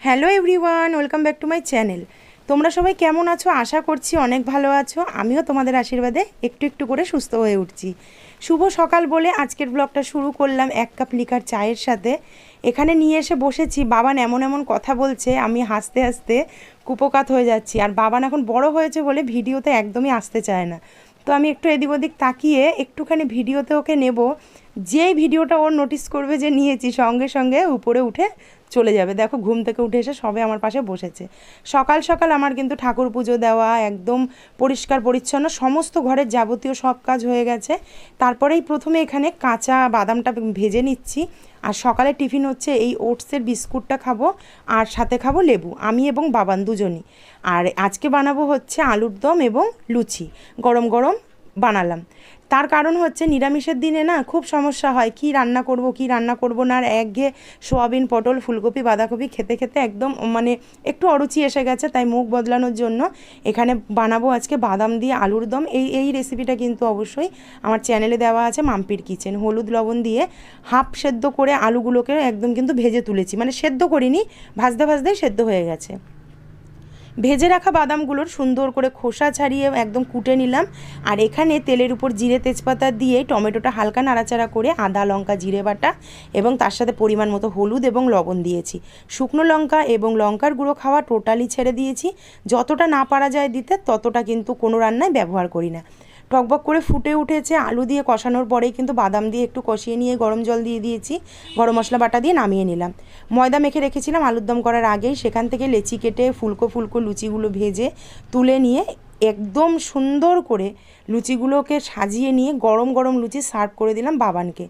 Hello everyone, welcome back to my channel. তোমরা সবাই কেমন আছো? আশা করছি অনেক ভালো আছো। আমিও তোমাদের আশীর্বাদে একটু একটু করে সুস্থ হয়ে উঠছি। শুভ সকাল বলে আজকের ব্লগটা শুরু করলাম এক কাপ লিকার চায়ের সাথে। এখানে নিয়ে এসে বসেছি, বাবান এমন এমন কথা বলছে, আমি হাসতে হাসতে কুপোকাত হয়ে যাচ্ছি। আর বাবান এখন বড় হয়েছে বলে ভিডিওতে একদমই আসতে চায় না। তো আমি একটু এদিক ওদিক তাকিয়ে একটুখানি ভিডিওতে ওকে নেব। যেই ভিডিওটা ওর নোটিস করবে যে নিয়েছি, সঙ্গে সঙ্গে উপরে উঠে চলে যাবে। দেখো ঘুম থেকে উঠে এসে সবে আমার পাশে বসেছে। সকাল সকাল আমার কিন্তু ঠাকুর পুজো দেওয়া, একদম পরিষ্কার পরিচ্ছন্ন, সমস্ত ঘরের যাবতীয় সব কাজ হয়ে গেছে। তারপরেই প্রথমে এখানে কাঁচা বাদামটা ভেজে নিচ্ছি। আর সকালে টিফিন হচ্ছে এই ওটসের বিস্কুটটা খাবো, আর সাথে খাবো লেবু, আমি এবং বাবান দুজনই। আর আজকে বানাবো হচ্ছে আলুর দম এবং লুচি, গরম গরম বানালাম। তার কারণ হচ্ছে নিরামিষের দিনে না খুব সমস্যা হয়, কি রান্না করব না। আর একঘেয়ে সোয়াবিন, পটল, ফুলকপি, বাঁধাকপি খেতে খেতে একদম মানে একটু অরুচি এসে গেছে। তাই মুখ বদলানোর জন্য এখানে বানাবো আজকে বাদাম দিয়ে আলুর দম। এই রেসিপিটা কিন্তু অবশ্যই আমার চ্যানেলে দেওয়া আছে, মাম্পির কিচেন। হলুদ লবণ দিয়ে হাফ সেদ্ধ করে আলুগুলোকে একদম কিন্তু ভেজে তুলেছি, মানে সেদ্ধ করিনি, ভাজতে ভাজতেই সেদ্ধ হয়ে গেছে। ভেজে রাখা বাদামগুলোর সুন্দর করে খোসা ছাড়িয়ে একদম কুটে নিলাম। আর এখানে তেলের উপর জিরে তেজপাতা দিয়ে টমেটোটা হালকা নাড়াচাড়া করে আদা লঙ্কা জিরে বাটা এবং তার সাথে পরিমাণ মতো হলুদ এবং লবণ দিয়েছি। শুকনো লঙ্কা এবং লঙ্কার গুঁড়ো খাওয়া টোটালি ছেড়ে দিয়েছি। যতটা না পারা যায় দিতে ততটা কিন্তু কোনো রান্নায় ব্যবহার করি না। টকবক করে ফুটে উঠেছে। আলু দিয়ে কষানোর পরেই কিন্তু বাদাম দিয়ে একটু কষিয়ে নিয়ে গরম জল দিয়ে দিয়েছি, গরম মশলা বাটা দিয়ে নামিয়ে নিলাম। ময়দা মেখে রেখেছিলাম আলুর দম করার আগেই, সেখান থেকে লেচি কেটে ফুলকো ফুলকো লুচিগুলো ভেজে তুলে নিয়ে একদম সুন্দর করে লুচিগুলোকে সাজিয়ে নিয়ে গরম গরম লুচি সার্ভ করে দিলাম বাবানকে।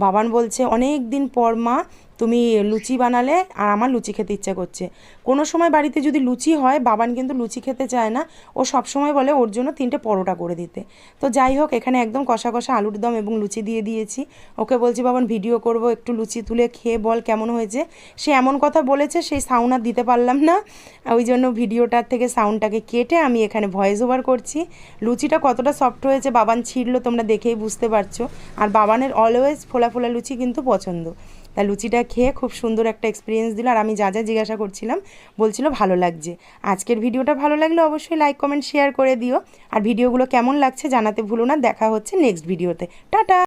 বাবান বলছে অনেক দিন পর মা তুমি লুচি বানালে, আর আমার লুচি খেতে ইচ্ছা করছে। কোনো সময় বাড়িতে যদি লুচি হয়, বাবান কিন্তু লুচি খেতে চায় না, ও সবসময় বলে ওর জন্য 3টে পরোটা করে দিতে। তো যাই হোক, এখানে একদম কষা কষা আলুর দম এবং লুচি দিয়ে দিয়েছি। ওকে বলছি বাবান ভিডিও করব, একটু লুচি তুলে খেয়ে বল কেমন হয়েছে। সে এমন কথা বলেছে, সেই সাউন্ড আর দিতে পারলাম না, ওই জন্য ভিডিওটার থেকে সাউন্ডটাকে কেটে আমি এখানে ভয়েস ওভার করছি। লুচিটা কতটা সফট হয়েছে বাবান ছিঁড়লো, তোমরা দেখেই বুঝতে পারছো। আর বাবানের অলওয়েজ ফোলা ফোলা লুচি কিন্তু পছন্দ। তা লুচিটা খেয়ে খুব সুন্দর একটা এক্সপিরিয়েন্স দিল। আর আমি যা যা জিজ্ঞাসা করছিলাম বলছিল ভালো লাগছে। আজকের ভিডিওটা ভালো লাগলে অবশ্যই লাইক কমেন্ট শেয়ার করে দিও। আর ভিডিওগুলো কেমন লাগছে জানাতে ভুলো না। দেখা হচ্ছে নেক্সট ভিডিওতে। টাটা।